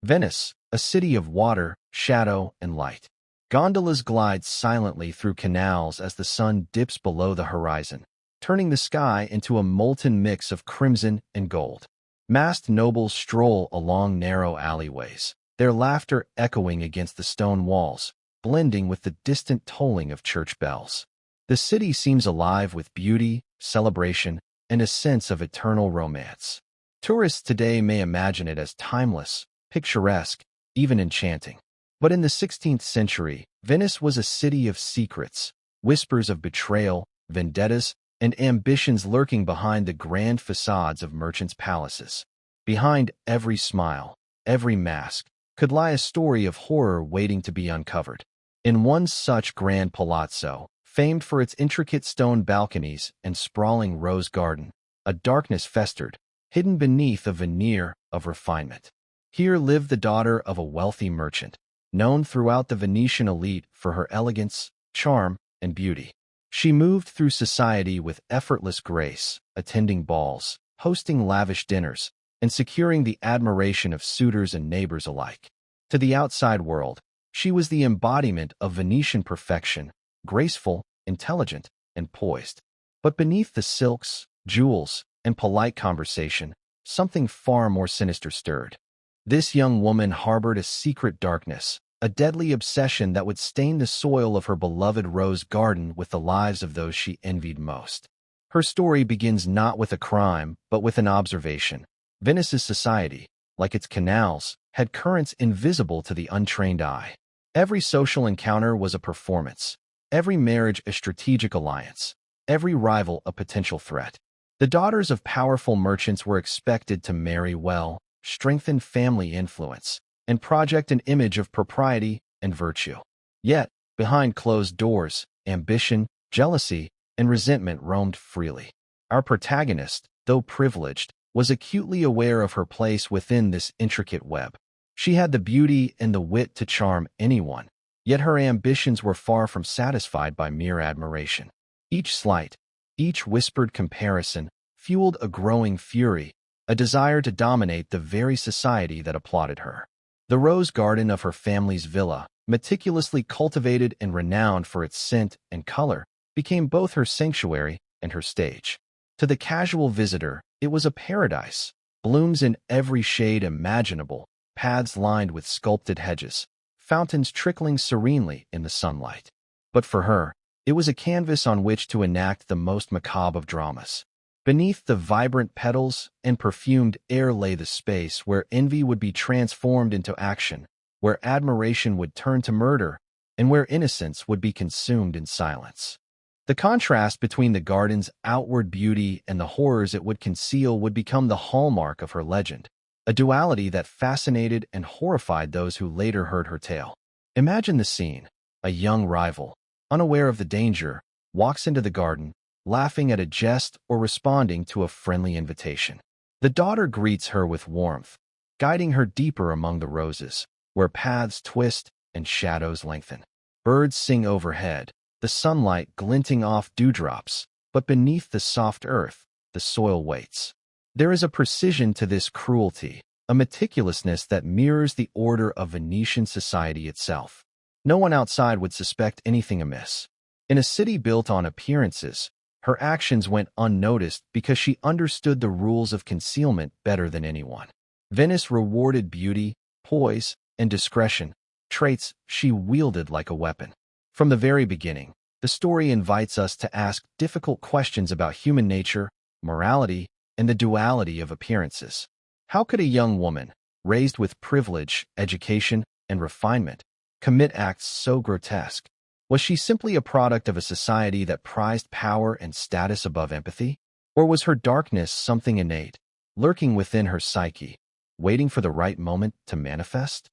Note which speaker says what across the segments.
Speaker 1: Venice, a city of water, shadow, and light. Gondolas glide silently through canals as the sun dips below the horizon, turning the sky into a molten mix of crimson and gold. Masked nobles stroll along narrow alleyways, their laughter echoing against the stone walls, blending with the distant tolling of church bells. The city seems alive with beauty, celebration, and a sense of eternal romance. Tourists today may imagine it as timeless, picturesque, even enchanting. But in the 16th century, Venice was a city of secrets, whispers of betrayal, vendettas, and ambitions lurking behind the grand facades of merchants' palaces. Behind every smile, every mask, could lie a story of horror waiting to be uncovered. In one such grand palazzo, famed for its intricate stone balconies and sprawling rose garden, a darkness festered, hidden beneath a veneer of refinement. Here lived the daughter of a wealthy merchant, known throughout the Venetian elite for her elegance, charm, and beauty. She moved through society with effortless grace, attending balls, hosting lavish dinners, and securing the admiration of suitors and neighbors alike. To the outside world, she was the embodiment of Venetian perfection, graceful, intelligent, and poised. But beneath the silks, jewels, and polite conversation, something far more sinister stirred. This young woman harbored a secret darkness, a deadly obsession that would stain the soil of her beloved rose garden with the lives of those she envied most. Her story begins not with a crime, but with an observation. Venice's society, like its canals, had currents invisible to the untrained eye. Every social encounter was a performance, every marriage a strategic alliance, every rival a potential threat. The daughters of powerful merchants were expected to marry well, strengthen family influence, and project an image of propriety and virtue. Yet, behind closed doors, ambition, jealousy, and resentment roamed freely. Our protagonist, though privileged, was acutely aware of her place within this intricate web. She had the beauty and the wit to charm anyone, yet her ambitions were far from satisfied by mere admiration. Each slight, each whispered comparison fueled a growing fury, a desire to dominate the very society that applauded her. The rose garden of her family's villa, meticulously cultivated and renowned for its scent and color, became both her sanctuary and her stage. To the casual visitor, it was a paradise, blooms in every shade imaginable, paths lined with sculpted hedges, fountains trickling serenely in the sunlight. But for her, it was a canvas on which to enact the most macabre of dramas. Beneath the vibrant petals and perfumed air lay the space where envy would be transformed into action, where admiration would turn to murder, and where innocence would be consumed in silence. The contrast between the garden's outward beauty and the horrors it would conceal would become the hallmark of her legend, a duality that fascinated and horrified those who later heard her tale. Imagine the scene. A young rival, unaware of the danger, walks into the garden, laughing at a jest or responding to a friendly invitation. The daughter greets her with warmth, guiding her deeper among the roses, where paths twist and shadows lengthen. Birds sing overhead, the sunlight glinting off dewdrops, but beneath the soft earth, the soil waits. There is a precision to this cruelty, a meticulousness that mirrors the order of Venetian society itself. No one outside would suspect anything amiss. In a city built on appearances, her actions went unnoticed because she understood the rules of concealment better than anyone. Venice rewarded beauty, poise, and discretion, traits she wielded like a weapon. From the very beginning, the story invites us to ask difficult questions about human nature, morality, and the duality of appearances. How could a young woman, raised with privilege, education, and refinement, commit acts so grotesque? Was she simply a product of a society that prized power and status above empathy? Or was her darkness something innate, lurking within her psyche, waiting for the right moment to manifest?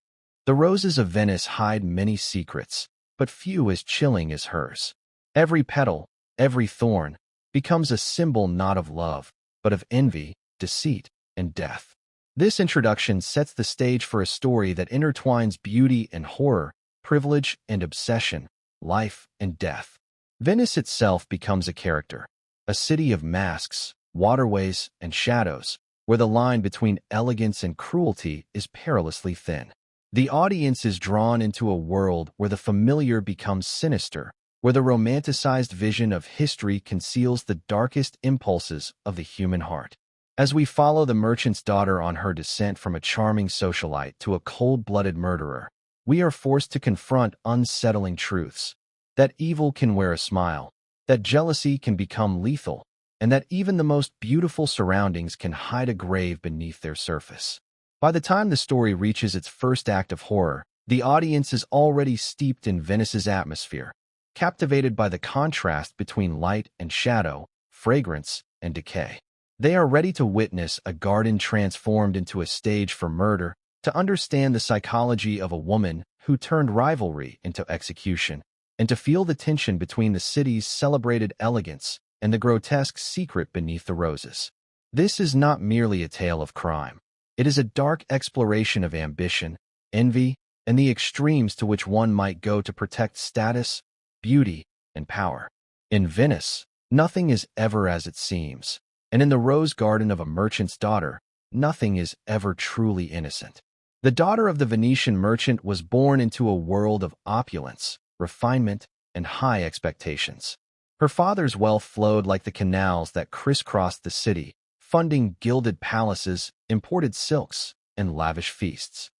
Speaker 1: The roses of Venice hide many secrets, but few as chilling as hers. Every petal, every thorn, becomes a symbol not of love, but of envy, deceit, and death. This introduction sets the stage for a story that intertwines beauty and horror, privilege and obsession, life and death. Venice itself becomes a character, a city of masks, waterways, and shadows, where the line between elegance and cruelty is perilously thin. The audience is drawn into a world where the familiar becomes sinister, where the romanticized vision of history conceals the darkest impulses of the human heart. As we follow the merchant's daughter on her descent from a charming socialite to a cold-blooded murderer, we are forced to confront unsettling truths. That evil can wear a smile, that jealousy can become lethal, and that even the most beautiful surroundings can hide a grave beneath their surface. By the time the story reaches its first act of horror, the audience is already steeped in Venice's atmosphere, captivated by the contrast between light and shadow, fragrance and decay. They are ready to witness a garden transformed into a stage for murder, to understand the psychology of a woman who turned rivalry into execution, and to feel the tension between the city's celebrated elegance and the grotesque secret beneath the roses. This is not merely a tale of crime. It is a dark exploration of ambition, envy, and the extremes to which one might go to protect status, beauty, and power. In Venice, nothing is ever as it seems, and in the rose garden of a merchant's daughter, nothing is ever truly innocent. The daughter of the Venetian merchant was born into a world of opulence, refinement, and high expectations. Her father's wealth flowed like the canals that crisscrossed the city, funding gilded palaces, imported silks, and lavish feasts.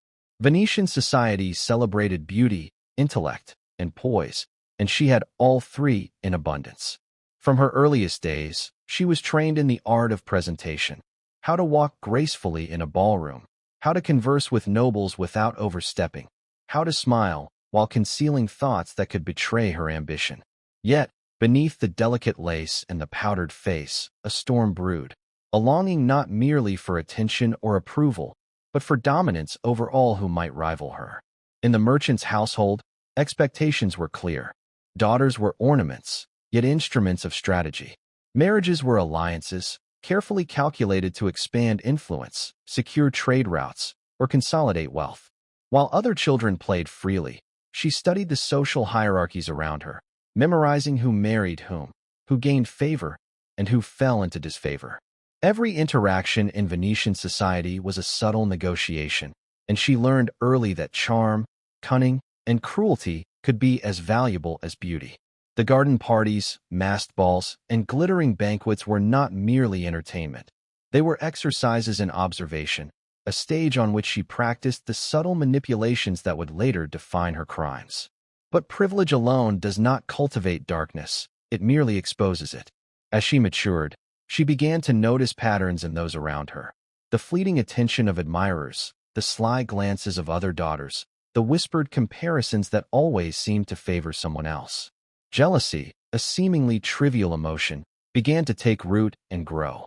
Speaker 1: Venetian society celebrated beauty, intellect, and poise, and she had all three in abundance. From her earliest days, she was trained in the art of presentation, how to walk gracefully in a ballroom, how to converse with nobles without overstepping, how to smile while concealing thoughts that could betray her ambition. Yet, beneath the delicate lace and the powdered face, a storm brewed, a longing not merely for attention or approval, but for dominance over all who might rival her. In the merchant's household, expectations were clear. Daughters were ornaments, yet instruments of strategy. Marriages were alliances, carefully calculated to expand influence, secure trade routes, or consolidate wealth. While other children played freely, she studied the social hierarchies around her, memorizing who married whom, who gained favor, and who fell into disfavor. Every interaction in Venetian society was a subtle negotiation, and she learned early that charm, cunning, and cruelty could be as valuable as beauty. The garden parties, masked balls, and glittering banquets were not merely entertainment. They were exercises in observation, a stage on which she practiced the subtle manipulations that would later define her crimes. But privilege alone does not cultivate darkness, it merely exposes it. As she matured, she began to notice patterns in those around her. The fleeting attention of admirers, the sly glances of other daughters, the whispered comparisons that always seemed to favor someone else. Jealousy, a seemingly trivial emotion, began to take root and grow.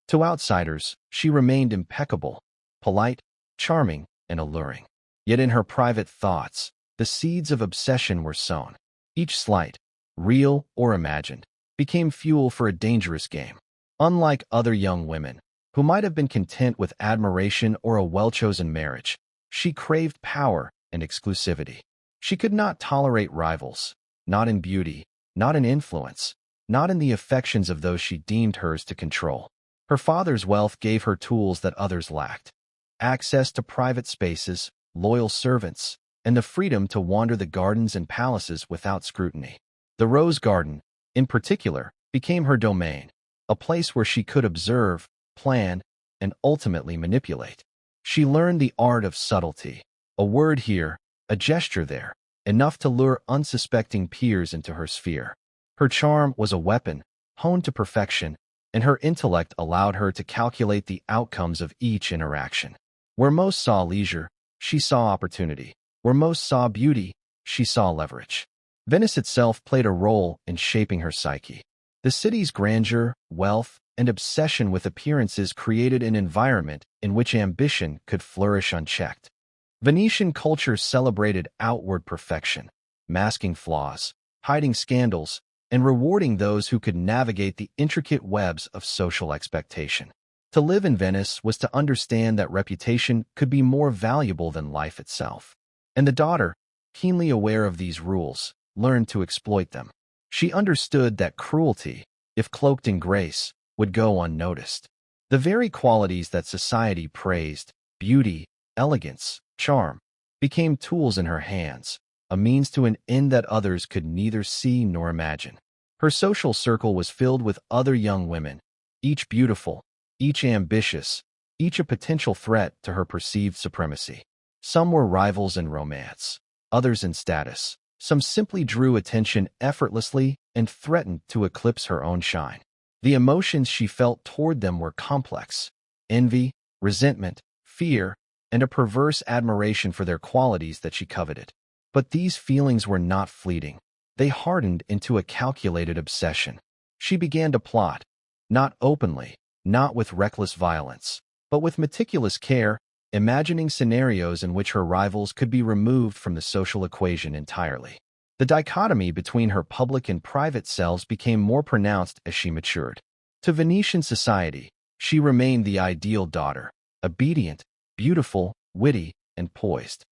Speaker 1: To outsiders, she remained impeccable, polite, charming, and alluring. Yet in her private thoughts, the seeds of obsession were sown. Each slight, real or imagined, became fuel for a dangerous game. Unlike other young women, who might have been content with admiration or a well-chosen marriage, she craved power and exclusivity. She could not tolerate rivals, not in beauty, not in influence, not in the affections of those she deemed hers to control. Her father's wealth gave her tools that others lacked: access to private spaces, loyal servants, and the freedom to wander the gardens and palaces without scrutiny. The Rose Garden, in particular, became her domain, a place where she could observe, plan, and ultimately manipulate. She learned the art of subtlety, a word here, a gesture there, enough to lure unsuspecting peers into her sphere. Her charm was a weapon, honed to perfection, and her intellect allowed her to calculate the outcomes of each interaction. Where most saw leisure, she saw opportunity. Where most saw beauty, she saw leverage. Venice itself played a role in shaping her psyche. The city's grandeur, wealth, and obsession with appearances created an environment in which ambition could flourish unchecked. Venetian culture celebrated outward perfection, masking flaws, hiding scandals, and rewarding those who could navigate the intricate webs of social expectation. To live in Venice was to understand that reputation could be more valuable than life itself. And the daughter, keenly aware of these rules, learned to exploit them. She understood that cruelty, if cloaked in grace, would go unnoticed. The very qualities that society praised, beauty, elegance, charm, became tools in her hands, a means to an end that others could neither see nor imagine. Her social circle was filled with other young women, each beautiful, each ambitious, each a potential threat to her perceived supremacy. Some were rivals in romance, others in status. Some simply drew attention effortlessly and threatened to eclipse her own shine. The emotions she felt toward them were complex: envy, resentment, fear, and a perverse admiration for their qualities that she coveted. But these feelings were not fleeting. They hardened into a calculated obsession. She began to plot, not openly, not with reckless violence, but with meticulous care, imagining scenarios in which her rivals could be removed from the social equation entirely. The dichotomy between her public and private selves became more pronounced as she matured. To Venetian society, she remained the ideal daughter, obedient, beautiful, witty, and poised.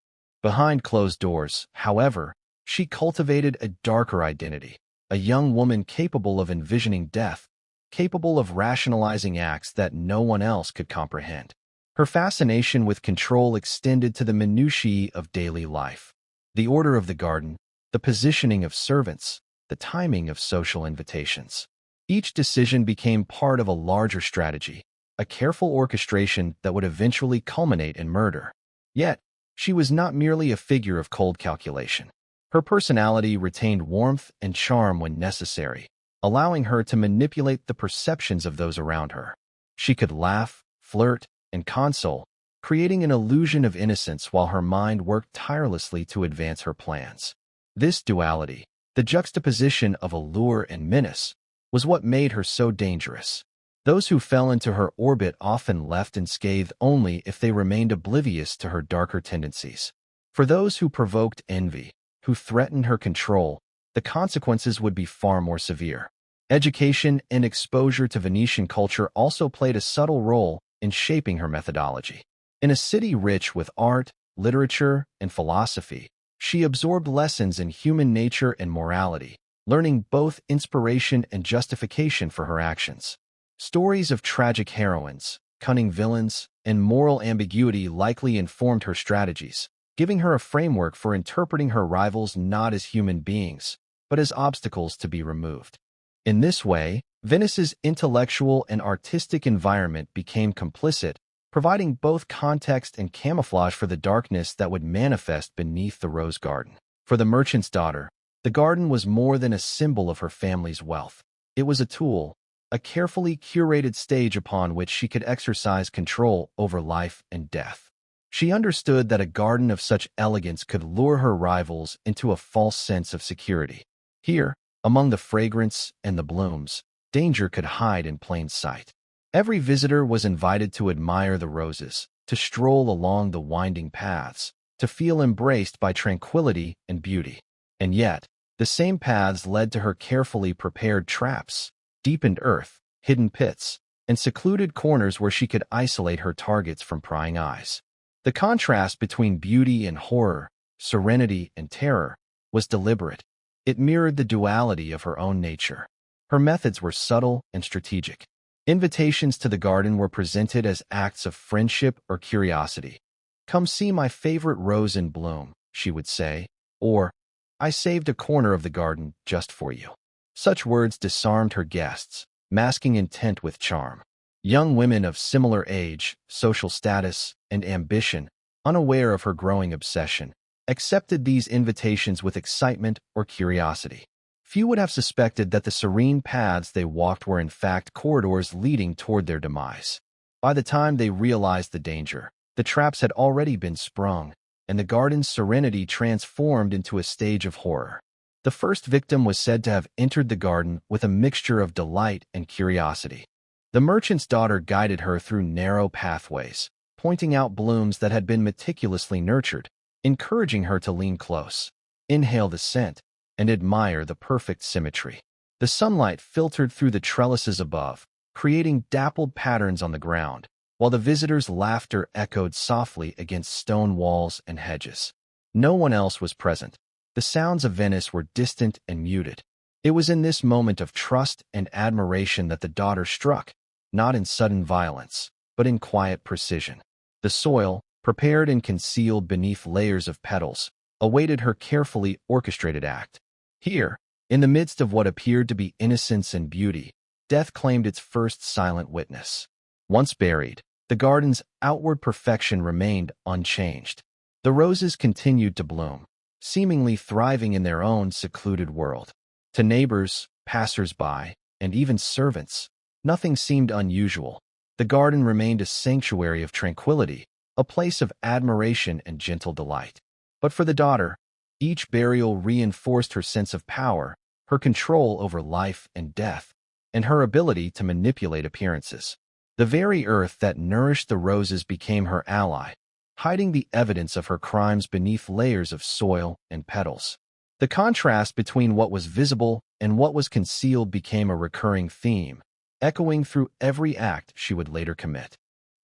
Speaker 1: Behind closed doors, however, she cultivated a darker identity, a young woman capable of envisioning death, capable of rationalizing acts that no one else could comprehend. Her fascination with control extended to the minutiae of daily life: the order of the garden, the positioning of servants, the timing of social invitations. Each decision became part of a larger strategy, a careful orchestration that would eventually culminate in murder. Yet, she was not merely a figure of cold calculation. Her personality retained warmth and charm when necessary, allowing her to manipulate the perceptions of those around her. She could laugh, flirt, and console, creating an illusion of innocence while her mind worked tirelessly to advance her plans. This duality, the juxtaposition of allure and menace, was what made her so dangerous. Those who fell into her orbit often left unscathed only if they remained oblivious to her darker tendencies. For those who provoked envy, who threatened her control, the consequences would be far more severe. Education and exposure to Venetian culture also played a subtle role in shaping her methodology. In a city rich with art, literature, and philosophy, she absorbed lessons in human nature and morality, learning both inspiration and justification for her actions. Stories of tragic heroines, cunning villains, and moral ambiguity likely informed her strategies, giving her a framework for interpreting her rivals not as human beings, but as obstacles to be removed. In this way, Venice's intellectual and artistic environment became complicit, providing both context and camouflage for the darkness that would manifest beneath the rose garden. For the merchant's daughter, the garden was more than a symbol of her family's wealth. It was a tool, a carefully curated stage upon which she could exercise control over life and death. She understood that a garden of such elegance could lure her rivals into a false sense of security. Here, among the fragrance and the blooms, danger could hide in plain sight. Every visitor was invited to admire the roses, to stroll along the winding paths, to feel embraced by tranquility and beauty. And yet, the same paths led to her carefully prepared traps, deepened earth, hidden pits, and secluded corners where she could isolate her targets from prying eyes. The contrast between beauty and horror, serenity and terror, was deliberate. It mirrored the duality of her own nature. Her methods were subtle and strategic. Invitations to the garden were presented as acts of friendship or curiosity. "Come see my favorite rose in bloom," she would say, or, "I saved a corner of the garden just for you." Such words disarmed her guests, masking intent with charm. Young women of similar age, social status, and ambition, unaware of her growing obsession, accepted these invitations with excitement or curiosity. Few would have suspected that the serene paths they walked were in fact corridors leading toward their demise. By the time they realized the danger, the traps had already been sprung, and the garden's serenity transformed into a stage of horror. The first victim was said to have entered the garden with a mixture of delight and curiosity. The merchant's daughter guided her through narrow pathways, pointing out blooms that had been meticulously nurtured, encouraging her to lean close, inhale the scent, and admire the perfect symmetry. The sunlight filtered through the trellises above, creating dappled patterns on the ground, while the visitors' laughter echoed softly against stone walls and hedges. No one else was present. The sounds of Venice were distant and muted. It was in this moment of trust and admiration that the daughter struck, not in sudden violence, but in quiet precision. The soil, prepared and concealed beneath layers of petals, awaited her carefully orchestrated act. Here, in the midst of what appeared to be innocence and beauty, death claimed its first silent witness. Once buried, the garden's outward perfection remained unchanged. The roses continued to bloom, seemingly thriving in their own secluded world. To neighbors, passers-by, and even servants, nothing seemed unusual. The garden remained a sanctuary of tranquility, a place of admiration and gentle delight. But for the daughter, each burial reinforced her sense of power, her control over life and death, and her ability to manipulate appearances. The very earth that nourished the roses became her ally, hiding the evidence of her crimes beneath layers of soil and petals. The contrast between what was visible and what was concealed became a recurring theme, echoing through every act she would later commit.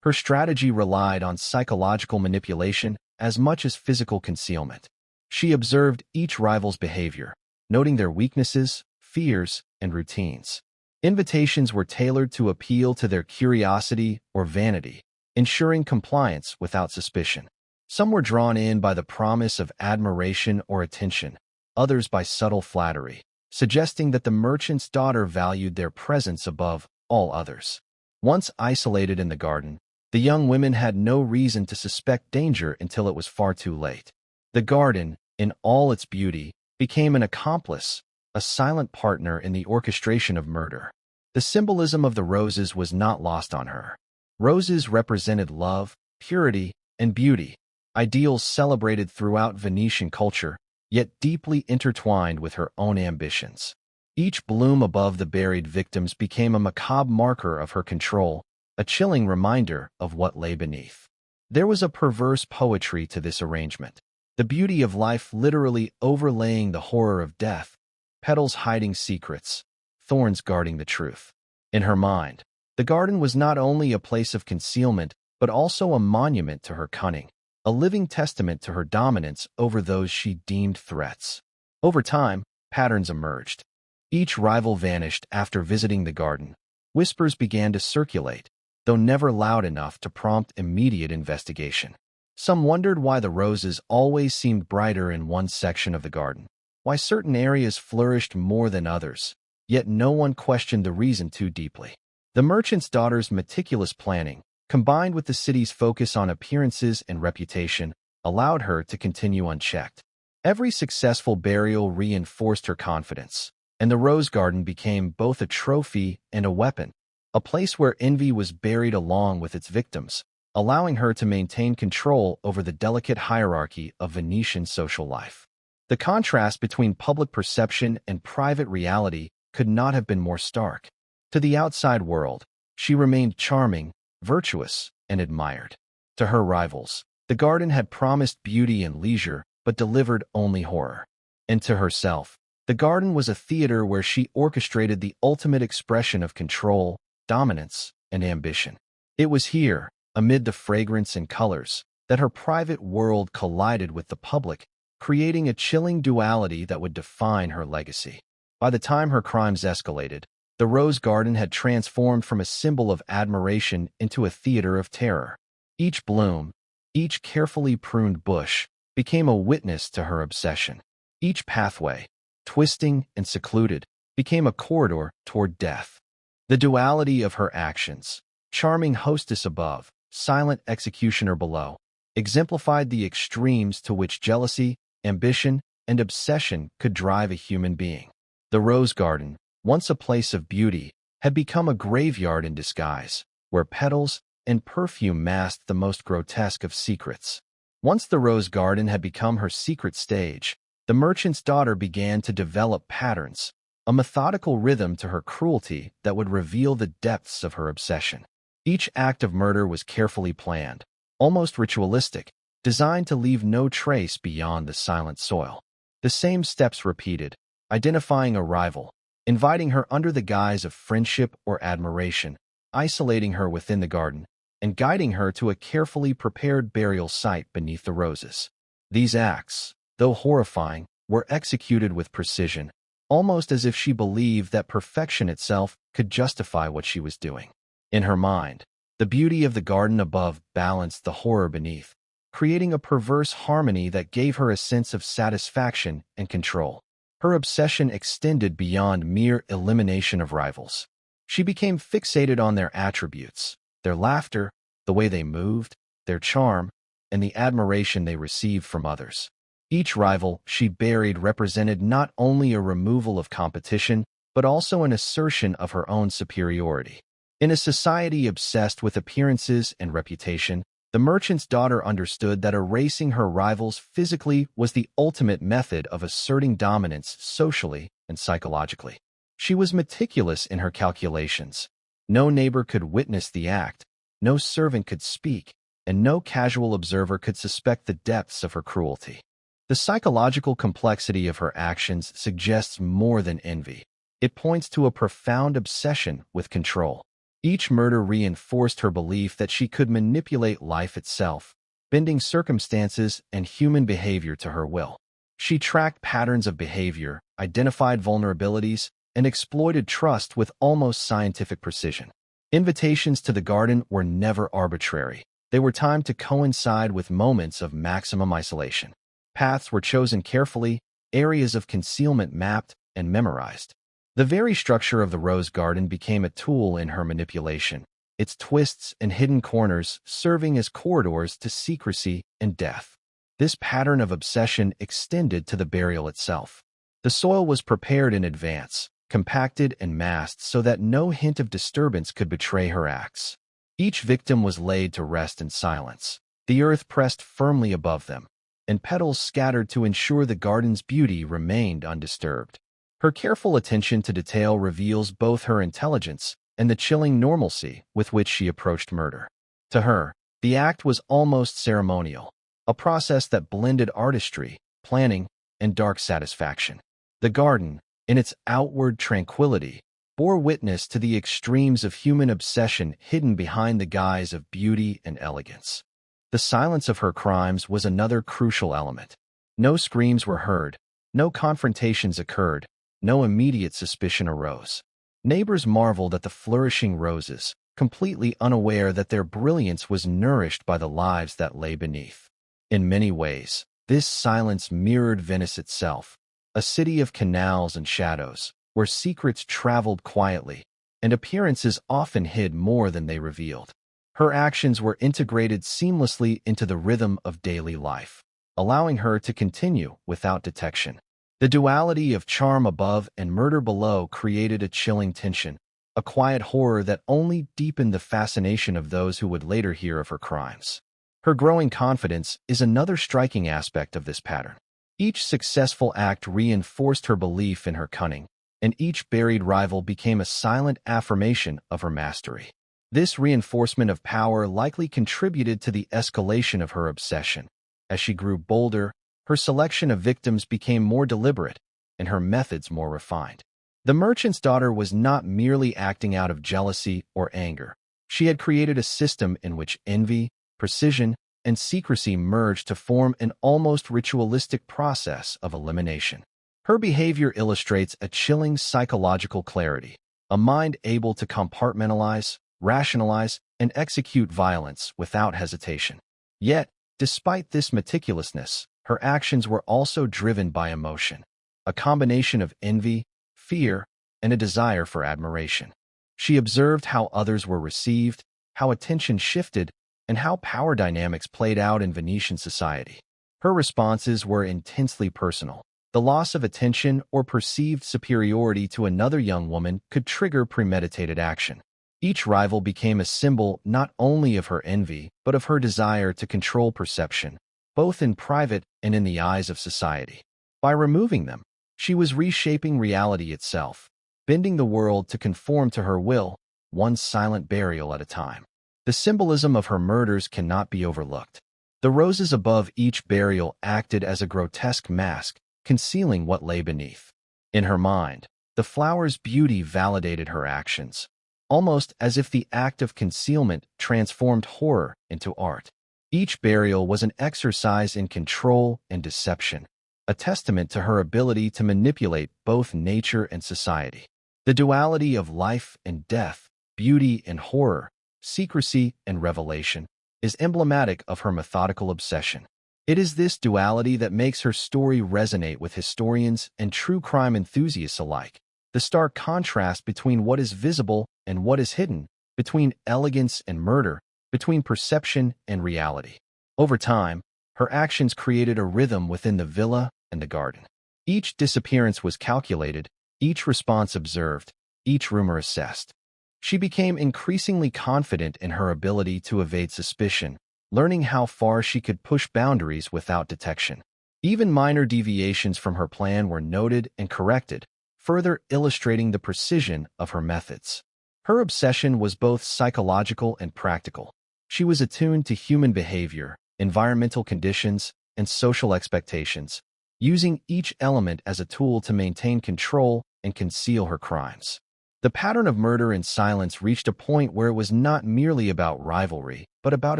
Speaker 1: Her strategy relied on psychological manipulation as much as physical concealment. She observed each rival's behavior, noting their weaknesses, fears, and routines. Invitations were tailored to appeal to their curiosity or vanity, ensuring compliance without suspicion. Some were drawn in by the promise of admiration or attention, others by subtle flattery, suggesting that the merchant's daughter valued their presence above all others. Once isolated in the garden, the young women had no reason to suspect danger until it was far too late. The garden, in all its beauty, became an accomplice, a silent partner in the orchestration of murder. The symbolism of the roses was not lost on her. Roses represented love, purity, and beauty, ideals celebrated throughout Venetian culture, yet deeply intertwined with her own ambitions. Each bloom above the buried victims became a macabre marker of her control, a chilling reminder of what lay beneath. There was a perverse poetry to this arrangement, the beauty of life literally overlaying the horror of death, petals hiding secrets, thorns guarding the truth. In her mind, the garden was not only a place of concealment, but also a monument to her cunning, a living testament to her dominance over those she deemed threats. Over time, patterns emerged. Each rival vanished after visiting the garden. Whispers began to circulate, though never loud enough to prompt immediate investigation. Some wondered why the roses always seemed brighter in one section of the garden, why certain areas flourished more than others, yet no one questioned the reason too deeply. The merchant's daughter's meticulous planning, combined with the city's focus on appearances and reputation, allowed her to continue unchecked. Every successful burial reinforced her confidence, and the rose garden became both a trophy and a weapon, a place where envy was buried along with its victims, allowing her to maintain control over the delicate hierarchy of Venetian social life. The contrast between public perception and private reality could not have been more stark. To the outside world, she remained charming, virtuous, and admired. To her rivals, the garden had promised beauty and leisure, but delivered only horror. And to herself, the garden was a theater where she orchestrated the ultimate expression of control, dominance, and ambition. It was here, amid the fragrance and colors, that her private world collided with the public, creating a chilling duality that would define her legacy. By the time her crimes escalated, the rose garden had transformed from a symbol of admiration into a theater of terror. Each bloom, each carefully pruned bush, became a witness to her obsession. Each pathway, twisting and secluded, became a corridor toward death. The duality of her actions, charming hostess above, silent executioner below, exemplified the extremes to which jealousy, ambition, and obsession could drive a human being. The rose garden, once a place of beauty, had become a graveyard in disguise, where petals and perfume masked the most grotesque of secrets. Once the rose garden had become her secret stage, the merchant's daughter began to develop patterns, a methodical rhythm to her cruelty that would reveal the depths of her obsession. Each act of murder was carefully planned, almost ritualistic, designed to leave no trace beyond the silent soil. The same steps repeated, identifying a rival, inviting her under the guise of friendship or admiration, isolating her within the garden, and guiding her to a carefully prepared burial site beneath the roses. These acts, though horrifying, were executed with precision, almost as if she believed that perfection itself could justify what she was doing. In her mind, the beauty of the garden above balanced the horror beneath, creating a perverse harmony that gave her a sense of satisfaction and control. Her obsession extended beyond mere elimination of rivals. She became fixated on their attributes, their laughter, the way they moved, their charm, and the admiration they received from others. Each rival she buried represented not only a removal of competition, but also an assertion of her own superiority. In a society obsessed with appearances and reputation, the merchant's daughter understood that erasing her rivals physically was the ultimate method of asserting dominance socially and psychologically. She was meticulous in her calculations. No neighbor could witness the act, no servant could speak, and no casual observer could suspect the depths of her cruelty. The psychological complexity of her actions suggests more than envy. It points to a profound obsession with control. Each murder reinforced her belief that she could manipulate life itself, bending circumstances and human behavior to her will. She tracked patterns of behavior, identified vulnerabilities, and exploited trust with almost scientific precision. Invitations to the garden were never arbitrary. They were timed to coincide with moments of maximum isolation. Paths were chosen carefully, areas of concealment mapped and memorized. The very structure of the rose garden became a tool in her manipulation, its twists and hidden corners serving as corridors to secrecy and death. This pattern of obsession extended to the burial itself. The soil was prepared in advance, compacted and masked so that no hint of disturbance could betray her acts. Each victim was laid to rest in silence, the earth pressed firmly above them, and petals scattered to ensure the garden's beauty remained undisturbed. Her careful attention to detail reveals both her intelligence and the chilling normalcy with which she approached murder. To her, the act was almost ceremonial, a process that blended artistry, planning, and dark satisfaction. The garden, in its outward tranquility, bore witness to the extremes of human obsession hidden behind the guise of beauty and elegance. The silence of her crimes was another crucial element. No screams were heard, no confrontations occurred, no immediate suspicion arose. Neighbors marveled at the flourishing roses, completely unaware that their brilliance was nourished by the lives that lay beneath. In many ways, this silence mirrored Venice itself, a city of canals and shadows, where secrets traveled quietly, and appearances often hid more than they revealed. Her actions were integrated seamlessly into the rhythm of daily life, allowing her to continue without detection. The duality of charm above and murder below created a chilling tension, a quiet horror that only deepened the fascination of those who would later hear of her crimes. Her growing confidence is another striking aspect of this pattern. Each successful act reinforced her belief in her cunning, and each buried rival became a silent affirmation of her mastery. This reinforcement of power likely contributed to the escalation of her obsession. As she grew bolder, her selection of victims became more deliberate, and her methods more refined. The merchant's daughter was not merely acting out of jealousy or anger. She had created a system in which envy, precision, and secrecy merged to form an almost ritualistic process of elimination. Her behavior illustrates a chilling psychological clarity, a mind able to compartmentalize, rationalize, and execute violence without hesitation. Yet, despite this meticulousness, her actions were also driven by emotion, a combination of envy, fear, and a desire for admiration. She observed how others were received, how attention shifted, and how power dynamics played out in Venetian society. Her responses were intensely personal. The loss of attention or perceived superiority to another young woman could trigger premeditated action. Each rival became a symbol not only of her envy, but of her desire to control perception, both in private and in the eyes of society. By removing them, she was reshaping reality itself, bending the world to conform to her will, one silent burial at a time. The symbolism of her murders cannot be overlooked. The roses above each burial acted as a grotesque mask, concealing what lay beneath. In her mind, the flower's beauty validated her actions, almost as if the act of concealment transformed horror into art. Each burial was an exercise in control and deception, a testament to her ability to manipulate both nature and society. The duality of life and death, beauty and horror, secrecy and revelation, is emblematic of her methodical obsession. It is this duality that makes her story resonate with historians and true crime enthusiasts alike. The stark contrast between what is visible and what is hidden, between elegance and murder, between perception and reality. Over time, her actions created a rhythm within the villa and the garden. Each disappearance was calculated, each response observed, each rumor assessed. She became increasingly confident in her ability to evade suspicion, learning how far she could push boundaries without detection. Even minor deviations from her plan were noted and corrected, further illustrating the precision of her methods. Her obsession was both psychological and practical. She was attuned to human behavior, environmental conditions, and social expectations, using each element as a tool to maintain control and conceal her crimes. The pattern of murder in silence reached a point where it was not merely about rivalry, but about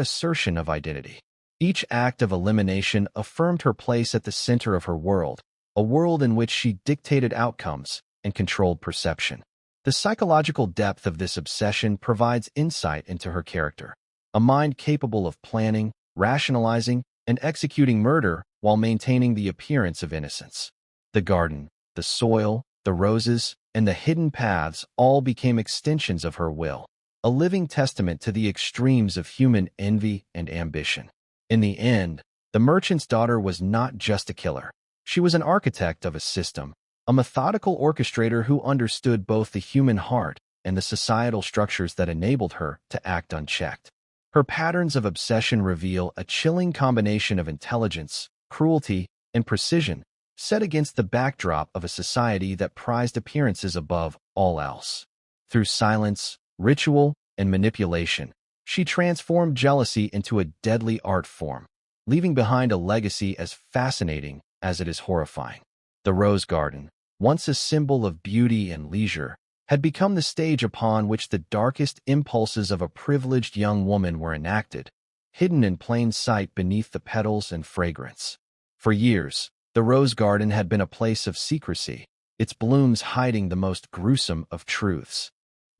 Speaker 1: assertion of identity. Each act of elimination affirmed her place at the center of her world, a world in which she dictated outcomes and controlled perception. The psychological depth of this obsession provides insight into her character, a mind capable of planning, rationalizing, and executing murder while maintaining the appearance of innocence. The garden, the soil, the roses, and the hidden paths all became extensions of her will, a living testament to the extremes of human envy and ambition. In the end, the merchant's daughter was not just a killer. She was an architect of a system, a methodical orchestrator who understood both the human heart and the societal structures that enabled her to act unchecked. Her patterns of obsession reveal a chilling combination of intelligence, cruelty, and precision, set against the backdrop of a society that prized appearances above all else. Through silence, ritual, and manipulation, she transformed jealousy into a deadly art form, leaving behind a legacy as fascinating as it is horrifying. The Rose Garden, once a symbol of beauty and leisure, had become the stage upon which the darkest impulses of a privileged young woman were enacted, hidden in plain sight beneath the petals and fragrance. For years, the Rose Garden had been a place of secrecy, its blooms hiding the most gruesome of truths.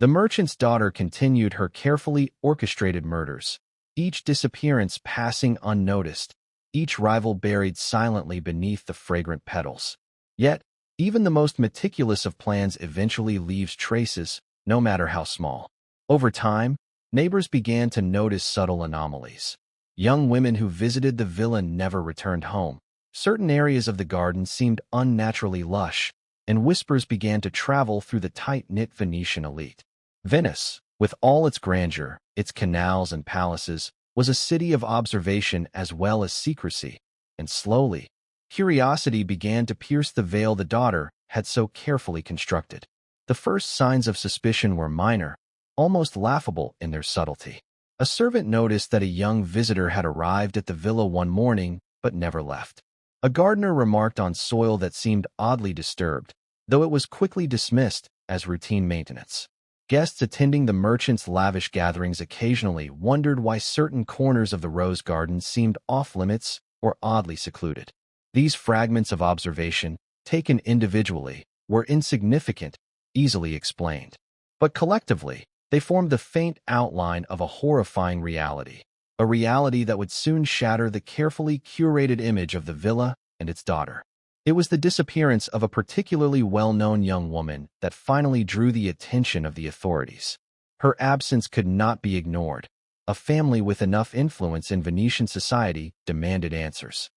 Speaker 1: The merchant's daughter continued her carefully orchestrated murders, each disappearance passing unnoticed, each rival buried silently beneath the fragrant petals. Yet, even the most meticulous of plans eventually leaves traces, no matter how small. Over time, neighbors began to notice subtle anomalies. Young women who visited the villa never returned home. Certain areas of the garden seemed unnaturally lush, and whispers began to travel through the tight-knit Venetian elite. Venice, with all its grandeur, its canals and palaces, was a city of observation as well as secrecy, and slowly, curiosity began to pierce the veil the daughter had so carefully constructed. The first signs of suspicion were minor, almost laughable in their subtlety. A servant noticed that a young visitor had arrived at the villa one morning but never left. A gardener remarked on soil that seemed oddly disturbed, though it was quickly dismissed as routine maintenance. Guests attending the merchant's lavish gatherings occasionally wondered why certain corners of the rose garden seemed off-limits or oddly secluded. These fragments of observation, taken individually, were insignificant, easily explained. But collectively, they formed the faint outline of a horrifying reality, a reality that would soon shatter the carefully curated image of the villa and its daughter. It was the disappearance of a particularly well-known young woman that finally drew the attention of the authorities. Her absence could not be ignored. A family with enough influence in Venetian society demanded answers.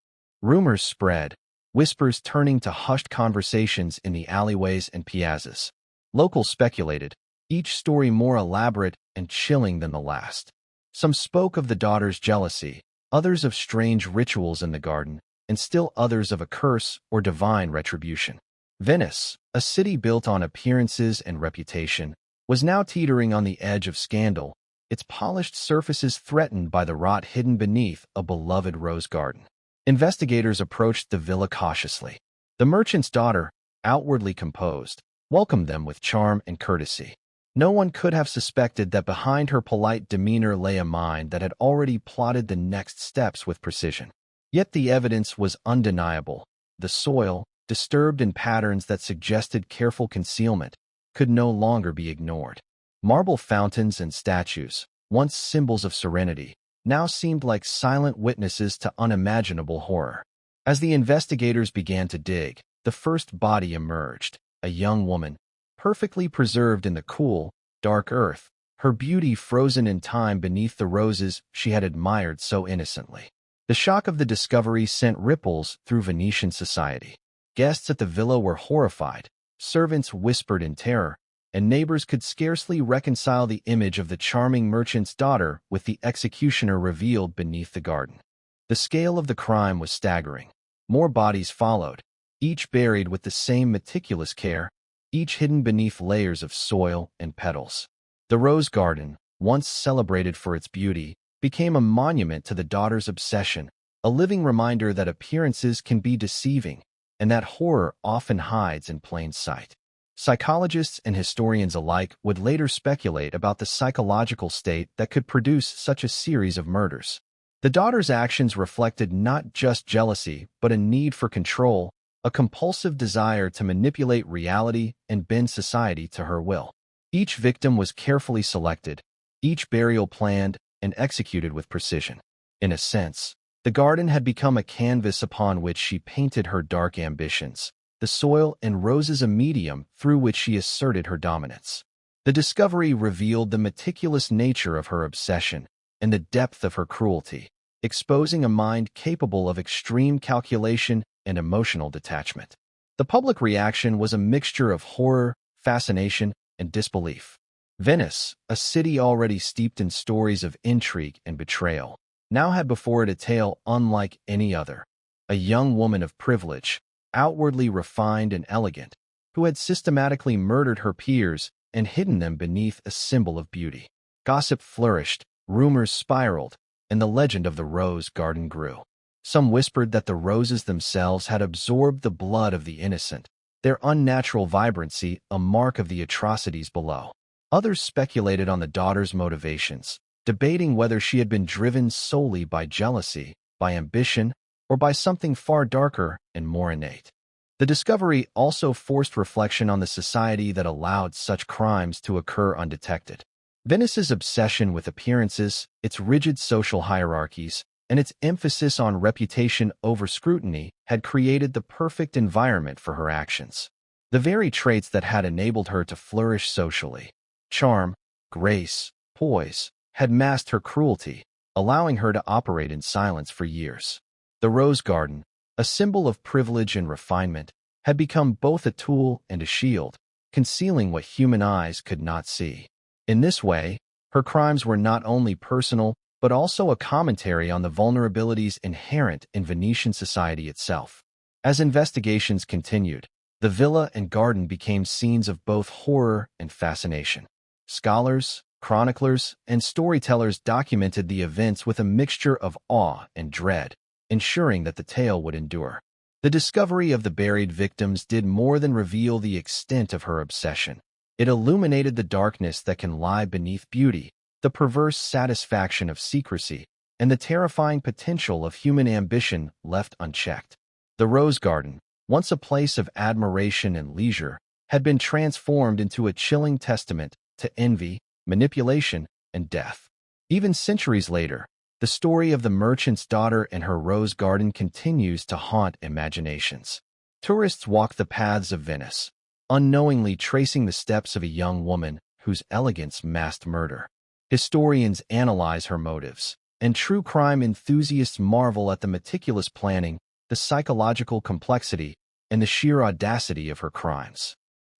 Speaker 1: Rumors spread, whispers turning to hushed conversations in the alleyways and piazzas. Locals speculated, each story more elaborate and chilling than the last. Some spoke of the daughter's jealousy, others of strange rituals in the garden, and still others of a curse or divine retribution. Venice, a city built on appearances and reputation, was now teetering on the edge of scandal, its polished surfaces threatened by the rot hidden beneath a beloved rose garden. Investigators approached the villa cautiously. The merchant's daughter, outwardly composed, welcomed them with charm and courtesy. No one could have suspected that behind her polite demeanor lay a mind that had already plotted the next steps with precision. Yet the evidence was undeniable. The soil, disturbed in patterns that suggested careful concealment, could no longer be ignored. Marble fountains and statues, once symbols of serenity, now seemed like silent witnesses to unimaginable horror. As the investigators began to dig, the first body emerged, a young woman, perfectly preserved in the cool, dark earth, her beauty frozen in time beneath the roses she had admired so innocently. The shock of the discovery sent ripples through Venetian society. Guests at the villa were horrified, servants whispered in terror, and neighbors could scarcely reconcile the image of the charming merchant's daughter with the executioner revealed beneath the garden. The scale of the crime was staggering. More bodies followed, each buried with the same meticulous care, each hidden beneath layers of soil and petals. The rose garden, once celebrated for its beauty, became a monument to the daughter's obsession, a living reminder that appearances can be deceiving and that horror often hides in plain sight. Psychologists and historians alike would later speculate about the psychological state that could produce such a series of murders. The daughter's actions reflected not just jealousy, but a need for control, a compulsive desire to manipulate reality and bend society to her will. Each victim was carefully selected, each burial planned and executed with precision. In a sense, the garden had become a canvas upon which she painted her dark ambitions, the soil and roses a medium through which she asserted her dominance. The discovery revealed the meticulous nature of her obsession and the depth of her cruelty, exposing a mind capable of extreme calculation and emotional detachment. The public reaction was a mixture of horror, fascination, and disbelief. Venice, a city already steeped in stories of intrigue and betrayal, now had before it a tale unlike any other. A young woman of privilege, outwardly refined and elegant, who had systematically murdered her peers and hidden them beneath a symbol of beauty. Gossip flourished, rumors spiraled, and the legend of the rose garden grew. Some whispered that the roses themselves had absorbed the blood of the innocent, their unnatural vibrancy a mark of the atrocities below. Others speculated on the daughter's motivations, debating whether she had been driven solely by jealousy, by ambition, or by something far darker and more innate. The discovery also forced reflection on the society that allowed such crimes to occur undetected. Venice's obsession with appearances, its rigid social hierarchies, and its emphasis on reputation over scrutiny had created the perfect environment for her actions. The very traits that had enabled her to flourish socially, charm, grace, poise, had masked her cruelty, allowing her to operate in silence for years. The rose garden, a symbol of privilege and refinement, had become both a tool and a shield, concealing what human eyes could not see. In this way, her crimes were not only personal, but also a commentary on the vulnerabilities inherent in Venetian society itself. As investigations continued, the villa and garden became scenes of both horror and fascination. Scholars, chroniclers, and storytellers documented the events with a mixture of awe and dread, ensuring that the tale would endure. The discovery of the buried victims did more than reveal the extent of her obsession. It illuminated the darkness that can lie beneath beauty, the perverse satisfaction of secrecy, and the terrifying potential of human ambition left unchecked. The rose garden, once a place of admiration and leisure, had been transformed into a chilling testament to envy, manipulation, and death. Even centuries later, the story of the merchant's daughter and her rose garden continues to haunt imaginations. Tourists walk the paths of Venice, unknowingly tracing the steps of a young woman whose elegance masked murder. Historians analyze her motives, and true crime enthusiasts marvel at the meticulous planning, the psychological complexity, and the sheer audacity of her crimes.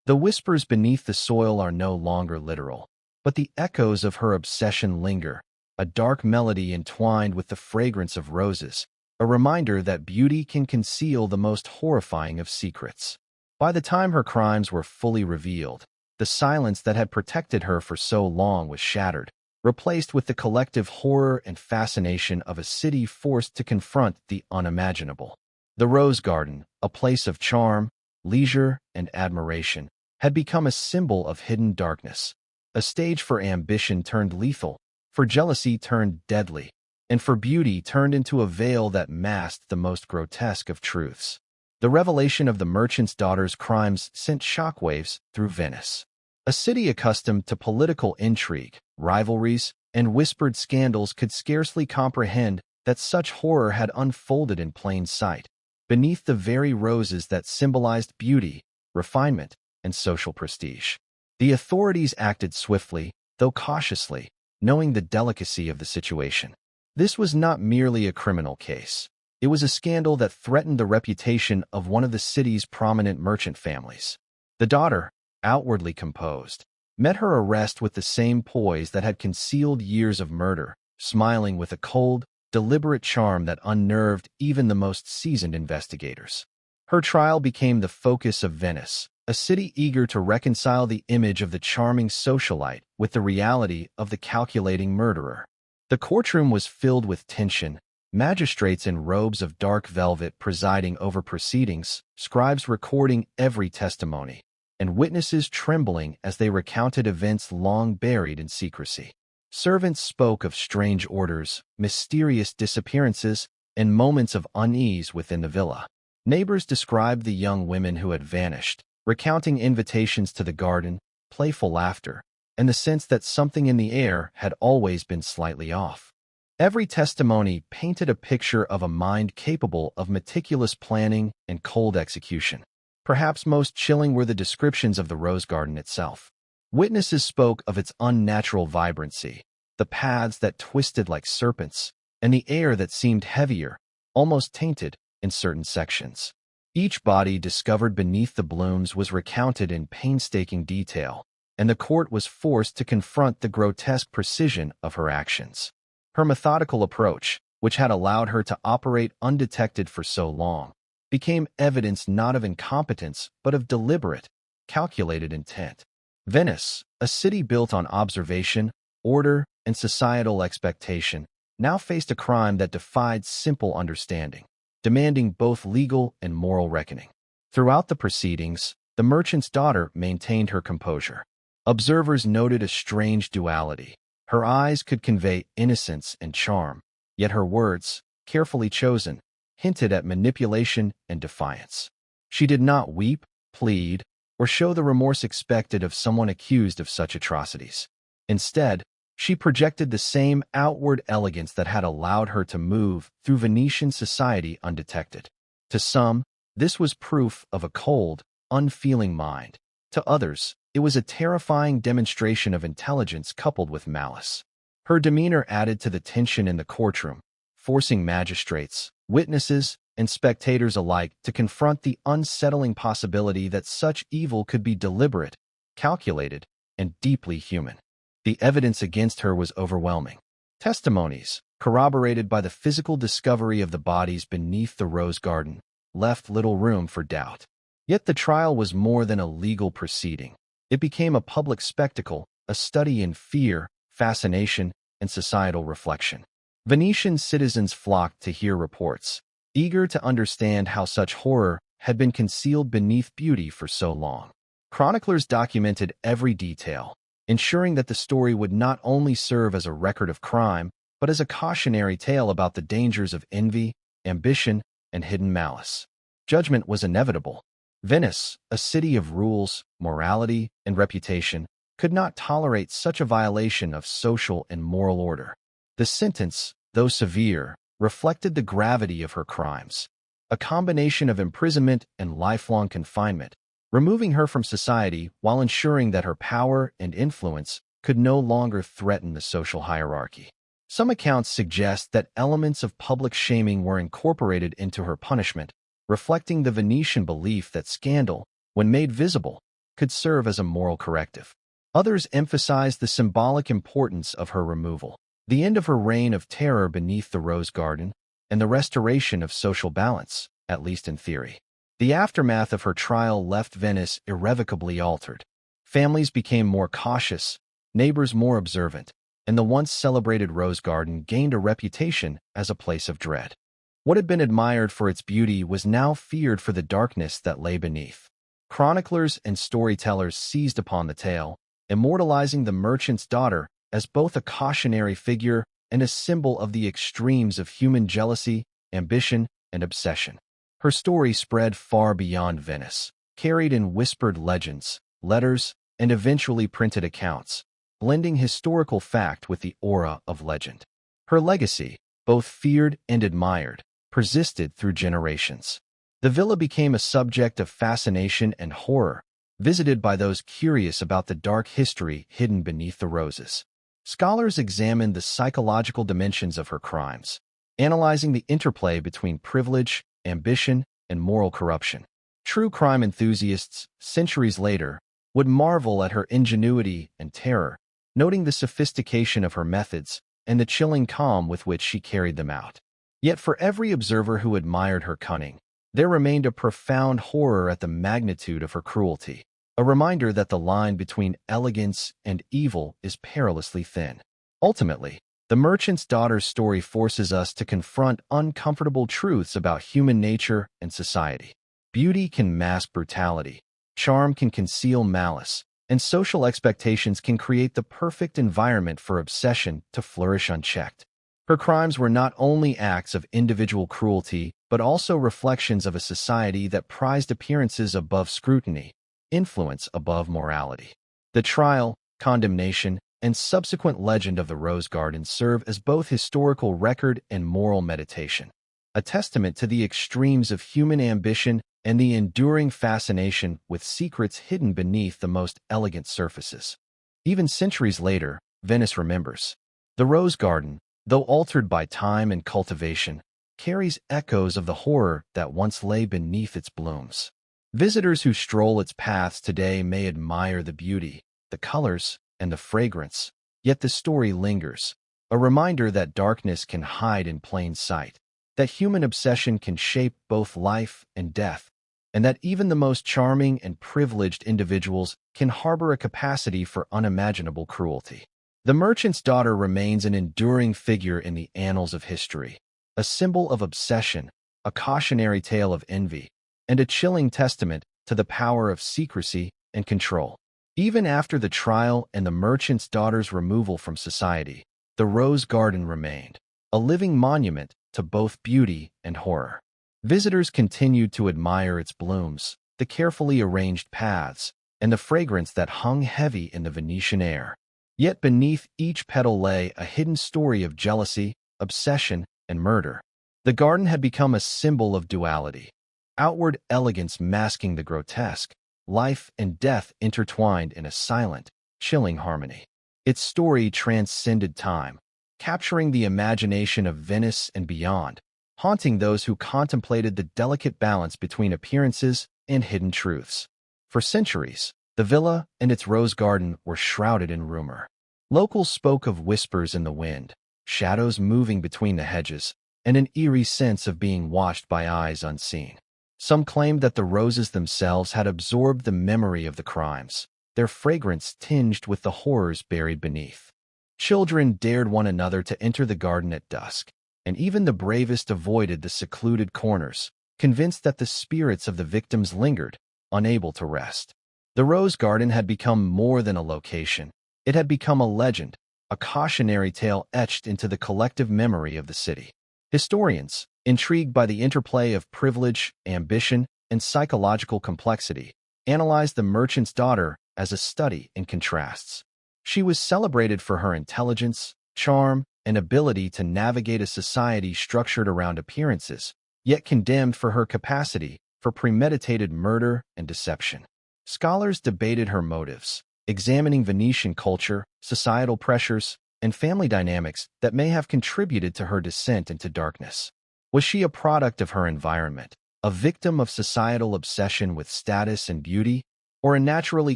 Speaker 1: The whispers beneath the soil are no longer literal, but the echoes of her obsession linger, a dark melody entwined with the fragrance of roses, a reminder that beauty can conceal the most horrifying of secrets. By the time her crimes were fully revealed, the silence that had protected her for so long was shattered, replaced with the collective horror and fascination of a city forced to confront the unimaginable. The Rose Garden, a place of charm, leisure, and admiration, had become a symbol of hidden darkness, a stage for ambition turned lethal, for jealousy turned deadly, and for beauty turned into a veil that masked the most grotesque of truths. The revelation of the merchant's daughter's crimes sent shockwaves through Venice. A city accustomed to political intrigue, rivalries, and whispered scandals could scarcely comprehend that such horror had unfolded in plain sight, beneath the very roses that symbolized beauty, refinement, and social prestige. The authorities acted swiftly, though cautiously, knowing the delicacy of the situation. This was not merely a criminal case. It was a scandal that threatened the reputation of one of the city's prominent merchant families. The daughter, outwardly composed, met her arrest with the same poise that had concealed years of murder, smiling with a cold, deliberate charm that unnerved even the most seasoned investigators. Her trial became the focus of Venice, a city eager to reconcile the image of the charming socialite with the reality of the calculating murderer. The courtroom was filled with tension, magistrates in robes of dark velvet presiding over proceedings, scribes recording every testimony, and witnesses trembling as they recounted events long buried in secrecy. Servants spoke of strange orders, mysterious disappearances, and moments of unease within the villa. Neighbors described the young women who had vanished, recounting invitations to the garden, playful laughter, and the sense that something in the air had always been slightly off. Every testimony painted a picture of a mind capable of meticulous planning and cold execution. Perhaps most chilling were the descriptions of the rose garden itself. Witnesses spoke of its unnatural vibrancy, the paths that twisted like serpents, and the air that seemed heavier, almost tainted, in certain sections. Each body discovered beneath the blooms was recounted in painstaking detail, and the court was forced to confront the grotesque precision of her actions. Her methodical approach, which had allowed her to operate undetected for so long, became evidence not of incompetence but of deliberate, calculated intent. Venice, a city built on observation, order, and societal expectation, now faced a crime that defied simple understanding, demanding both legal and moral reckoning. Throughout the proceedings, the merchant's daughter maintained her composure. Observers noted a strange duality. Her eyes could convey innocence and charm, yet her words, carefully chosen, hinted at manipulation and defiance. She did not weep, plead, or show the remorse expected of someone accused of such atrocities. Instead, she projected the same outward elegance that had allowed her to move through Venetian society undetected. To some, this was proof of a cold, unfeeling mind. To others, it was a terrifying demonstration of intelligence coupled with malice. Her demeanor added to the tension in the courtroom, forcing magistrates, witnesses, and spectators alike to confront the unsettling possibility that such evil could be deliberate, calculated, and deeply human. The evidence against her was overwhelming. Testimonies, corroborated by the physical discovery of the bodies beneath the rose garden, left little room for doubt. Yet the trial was more than a legal proceeding. It became a public spectacle, a study in fear, fascination, and societal reflection. Venetian citizens flocked to hear reports, eager to understand how such horror had been concealed beneath beauty for so long. Chroniclers documented every detail, ensuring that the story would not only serve as a record of crime, but as a cautionary tale about the dangers of envy, ambition, and hidden malice. Judgment was inevitable. Venice, a city of rules, morality, and reputation, could not tolerate such a violation of social and moral order. The sentence, though severe, reflected the gravity of her crimes. A combination of imprisonment and lifelong confinement, removing her from society while ensuring that her power and influence could no longer threaten the social hierarchy. Some accounts suggest that elements of public shaming were incorporated into her punishment, reflecting the Venetian belief that scandal, when made visible, could serve as a moral corrective. Others emphasized the symbolic importance of her removal, the end of her reign of terror beneath the rose garden, and the restoration of social balance, at least in theory. The aftermath of her trial left Venice irrevocably altered. Families became more cautious, neighbors more observant, and the once celebrated rose garden gained a reputation as a place of dread. What had been admired for its beauty was now feared for the darkness that lay beneath. Chroniclers and storytellers seized upon the tale, immortalizing the merchant's daughter as both a cautionary figure and a symbol of the extremes of human jealousy, ambition, and obsession. Her story spread far beyond Venice, carried in whispered legends, letters, and eventually printed accounts, blending historical fact with the aura of legend. Her legacy, both feared and admired, persisted through generations. The villa became a subject of fascination and horror, visited by those curious about the dark history hidden beneath the roses. Scholars examined the psychological dimensions of her crimes, analyzing the interplay between privilege, ambition, and moral corruption. True crime enthusiasts, centuries later, would marvel at her ingenuity and terror, noting the sophistication of her methods and the chilling calm with which she carried them out. Yet for every observer who admired her cunning, there remained a profound horror at the magnitude of her cruelty, a reminder that the line between elegance and evil is perilously thin. Ultimately, the merchant's daughter's story forces us to confront uncomfortable truths about human nature and society. Beauty can mask brutality, charm can conceal malice, and social expectations can create the perfect environment for obsession to flourish unchecked. Her crimes were not only acts of individual cruelty, but also reflections of a society that prized appearances above scrutiny, influence above morality. The trial, condemnation, and subsequent legend of the Rose Garden serve as both historical record and moral meditation, a testament to the extremes of human ambition and the enduring fascination with secrets hidden beneath the most elegant surfaces. Even centuries later, Venice remembers. The Rose Garden, though altered by time and cultivation, carries echoes of the horror that once lay beneath its blooms. Visitors who stroll its paths today may admire the beauty, the colors, and the fragrance, yet the story lingers, a reminder that darkness can hide in plain sight, that human obsession can shape both life and death, and that even the most charming and privileged individuals can harbor a capacity for unimaginable cruelty. The merchant's daughter remains an enduring figure in the annals of history, a symbol of obsession, a cautionary tale of envy, and a chilling testament to the power of secrecy and control. Even after the trial and the merchant's daughter's removal from society, the Rose Garden remained, a living monument to both beauty and horror. Visitors continued to admire its blooms, the carefully arranged paths, and the fragrance that hung heavy in the Venetian air. Yet beneath each petal lay a hidden story of jealousy, obsession, and murder. The garden had become a symbol of duality, outward elegance masking the grotesque, life and death intertwined in a silent, chilling harmony. Its story transcended time, capturing the imagination of Venice and beyond, haunting those who contemplated the delicate balance between appearances and hidden truths. For centuries, the villa and its rose garden were shrouded in rumor. Locals spoke of whispers in the wind, shadows moving between the hedges, and an eerie sense of being watched by eyes unseen. Some claimed that the roses themselves had absorbed the memory of the crimes, their fragrance tinged with the horrors buried beneath. Children dared one another to enter the garden at dusk, and even the bravest avoided the secluded corners, convinced that the spirits of the victims lingered, unable to rest. The Rose Garden had become more than a location. It had become a legend, a cautionary tale etched into the collective memory of the city. Historians, intrigued by the interplay of privilege, ambition, and psychological complexity, analyzed the merchant's daughter as a study in contrasts. She was celebrated for her intelligence, charm, and ability to navigate a society structured around appearances, yet condemned for her capacity for premeditated murder and deception. Scholars debated her motives, examining Venetian culture, societal pressures, and family dynamics that may have contributed to her descent into darkness. Was she a product of her environment, a victim of societal obsession with status and beauty, or a naturally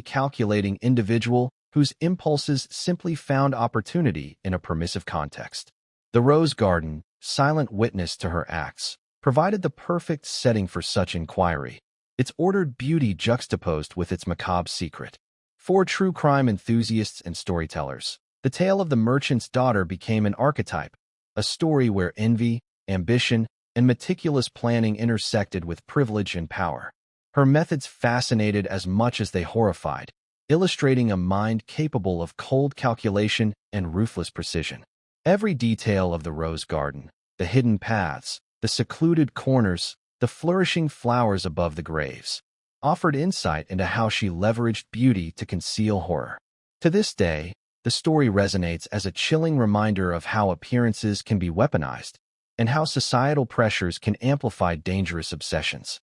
Speaker 1: calculating individual whose impulses simply found opportunity in a permissive context? The Rose Garden, silent witness to her acts, provided the perfect setting for such inquiry, its ordered beauty juxtaposed with its macabre secret. For true crime enthusiasts and storytellers, the tale of the merchant's daughter became an archetype, a story where envy, ambition, and meticulous planning intersected with privilege and power. Her methods fascinated as much as they horrified, illustrating a mind capable of cold calculation and ruthless precision. Every detail of the Rose Garden, the hidden paths, the secluded corners, the flourishing flowers above the graves, offered insight into how she leveraged beauty to conceal horror. To this day, the story resonates as a chilling reminder of how appearances can be weaponized and how societal pressures can amplify dangerous obsessions.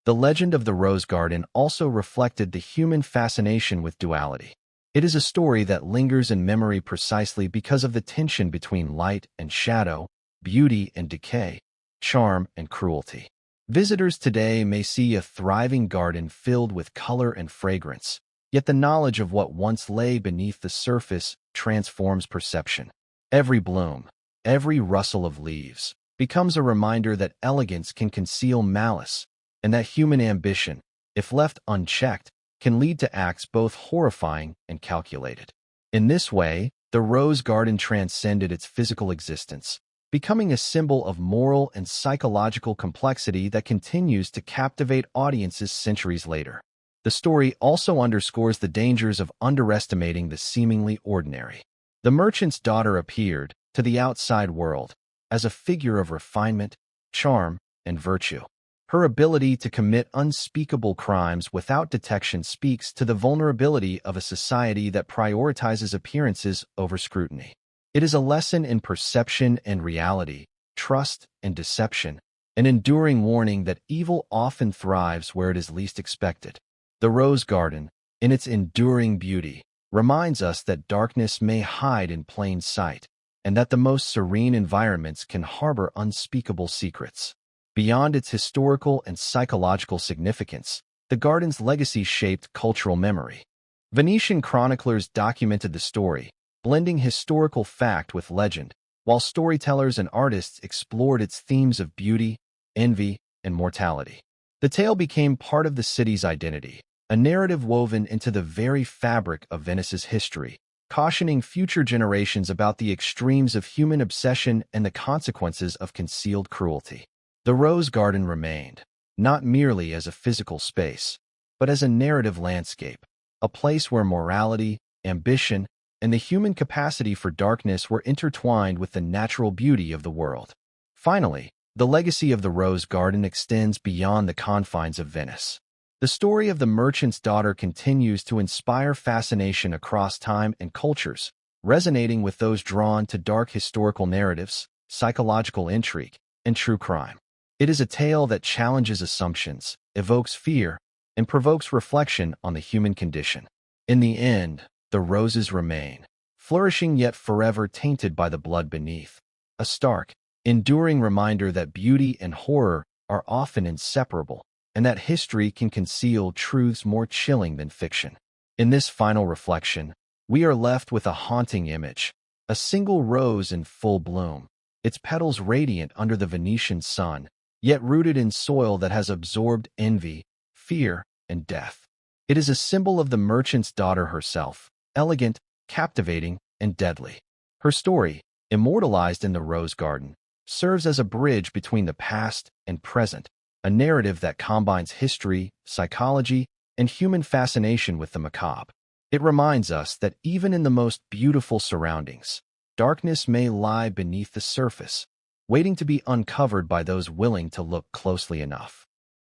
Speaker 1: The legend of the Rose Garden also reflected the human fascination with duality. It is a story that lingers in memory precisely because of the tension between light and shadow, beauty and decay, charm and cruelty. Visitors today may see a thriving garden filled with color and fragrance, yet the knowledge of what once lay beneath the surface transforms perception. Every bloom, every rustle of leaves, becomes a reminder that elegance can conceal malice, and that human ambition, if left unchecked, can lead to acts both horrifying and calculated. In this way, the Rose Garden transcended its physical existence, becoming a symbol of moral and psychological complexity that continues to captivate audiences centuries later. The story also underscores the dangers of underestimating the seemingly ordinary. The merchant's daughter appeared, to the outside world, as a figure of refinement, charm, and virtue. Her ability to commit unspeakable crimes without detection speaks to the vulnerability of a society that prioritizes appearances over scrutiny. It is a lesson in perception and reality, trust and deception, an enduring warning that evil often thrives where it is least expected. The Rose Garden, in its enduring beauty, reminds us that darkness may hide in plain sight, and that the most serene environments can harbor unspeakable secrets. Beyond its historical and psychological significance, the garden's legacy shaped cultural memory. Venetian chroniclers documented the story, blending historical fact with legend, while storytellers and artists explored its themes of beauty, envy, and mortality. The tale became part of the city's identity, a narrative woven into the very fabric of Venice's history, cautioning future generations about the extremes of human obsession and the consequences of concealed cruelty. The Rose Garden remained, not merely as a physical space, but as a narrative landscape, a place where morality, ambition, and the human capacity for darkness were intertwined with the natural beauty of the world. Finally, the legacy of the Rose Garden extends beyond the confines of Venice. The story of the merchant's daughter continues to inspire fascination across time and cultures, resonating with those drawn to dark historical narratives, psychological intrigue, and true crime. It is a tale that challenges assumptions, evokes fear, and provokes reflection on the human condition. In the end, the roses remain, flourishing yet forever tainted by the blood beneath, a stark, enduring reminder that beauty and horror are often inseparable, and that history can conceal truths more chilling than fiction. In this final reflection, we are left with a haunting image, a single rose in full bloom, its petals radiant under the Venetian sun, yet rooted in soil that has absorbed envy, fear, and death. It is a symbol of the merchant's daughter herself, elegant, captivating, and deadly. Her story, immortalized in the Rose Garden, serves as a bridge between the past and present, a narrative that combines history, psychology, and human fascination with the macabre. It reminds us that even in the most beautiful surroundings, darkness may lie beneath the surface, waiting to be uncovered by those willing to look closely enough.